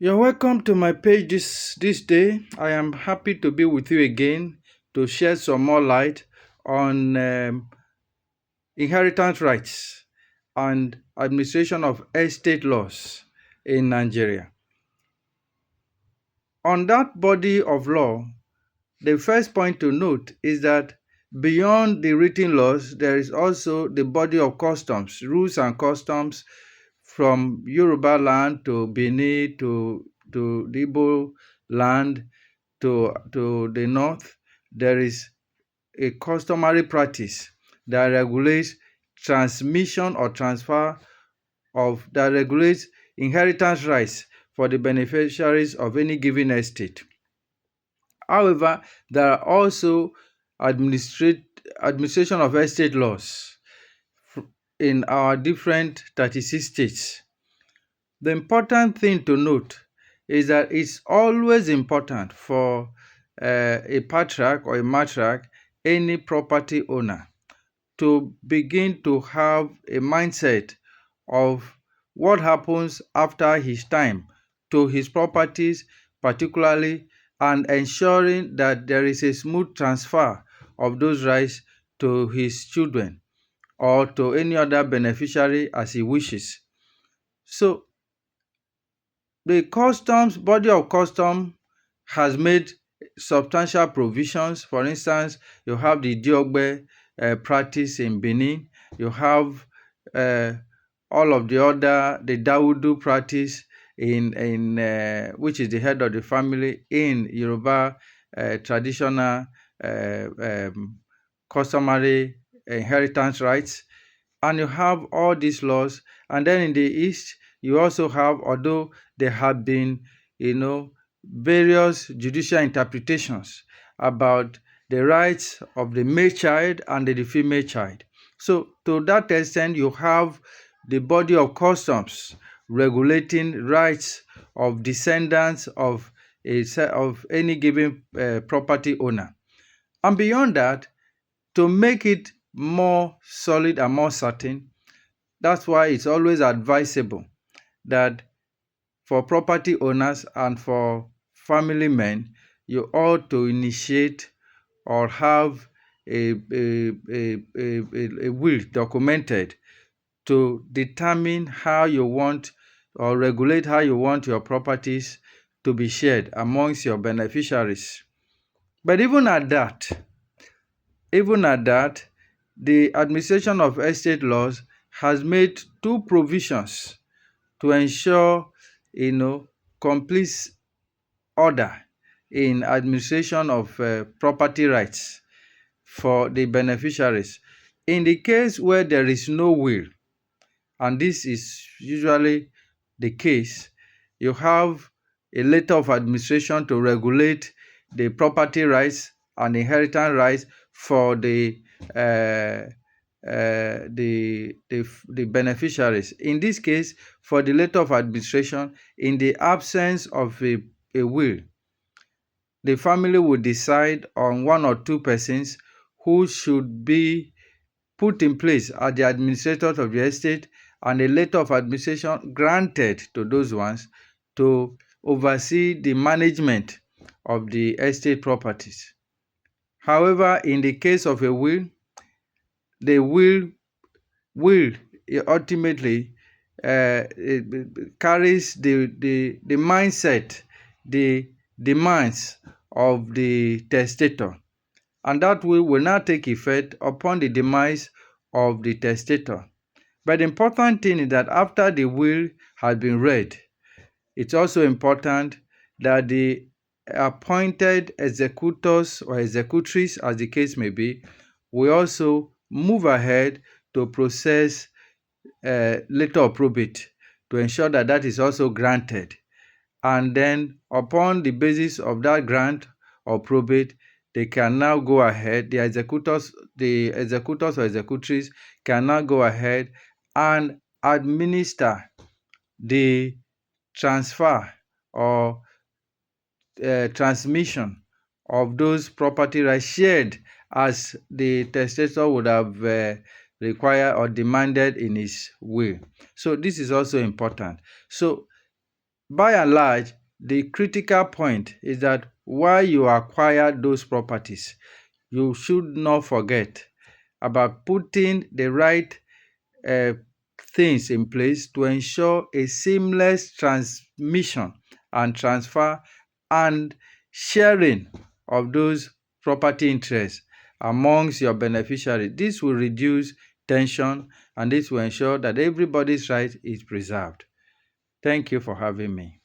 You're welcome to my page this day. I am happy to be with you again to share some more light on inheritance rights and administration of estate laws in Nigeria. On that body of law, the first point to note is that beyond the written laws, there is also the body of customs, rules and customs from Yoruba land to Benin to the Igbo land to the north. There is a customary practice that regulates transmission or transfer that regulates inheritance rights for the beneficiaries of any given estate. However, there are also administration of estate laws in our different 36 states. The important thing to note is that it's always important for a patriarch or a matriarch, any property owner, to begin to have a mindset of what happens after his time to his properties, particularly, and ensuring that there is a smooth transfer of those rights to his children or to any other beneficiary as he wishes. So the body of custom has made substantial provisions. For instance, you have the Diogbe practice in Benin. You have all of the Dawudu practice in which is the head of the family in Yoruba traditional customary inheritance rights. And you have all these laws. And then in the East, you also have, although there have been, various judicial interpretations about the rights of the male child and the female child. So to that extent, you have the body of customs regulating rights of descendants of any given property owner. And beyond that, to make it more solid and more certain, that's why it's always advisable that for property owners and for family men, you ought to initiate or have a will documented to determine how you want or regulate how you want your properties to be shared amongst your beneficiaries. But even at that, the administration of estate laws has made two provisions to ensure, complete order in administration of property rights for the beneficiaries. In the case where there is no will, and this is usually the case, you have a letter of administration to regulate the property rights and inheritance rights for the beneficiaries. In this case, for the letter of administration, in the absence of a will, the family will decide on one or two persons who should be put in place as the administrators of the estate, and a letter of administration granted to those ones to oversee the management of the estate properties. However, in the case of a will, the will ultimately carries the mindset, the demands of the testator, and that will now take effect upon the demise of the testator. But the important thing is that after the will has been read, it's also important that the appointed executors or executrix, as the case may be, will also move ahead to process letter of probate to ensure that that is also granted. And then upon the basis of that grant or probate, they can now go ahead, the executors or executrix can now go ahead and administer the transfer or transmission of those property rights shared as the testator would have required or demanded in his will. So this is also important. So By and large, the critical point is that while you acquire those properties, you should not forget about putting the right uh, things in place to ensure a seamless transmission and transfer and sharing of those property interests amongst your beneficiaries. This will reduce tension and this will ensure that everybody's right is preserved. Thank you for having me.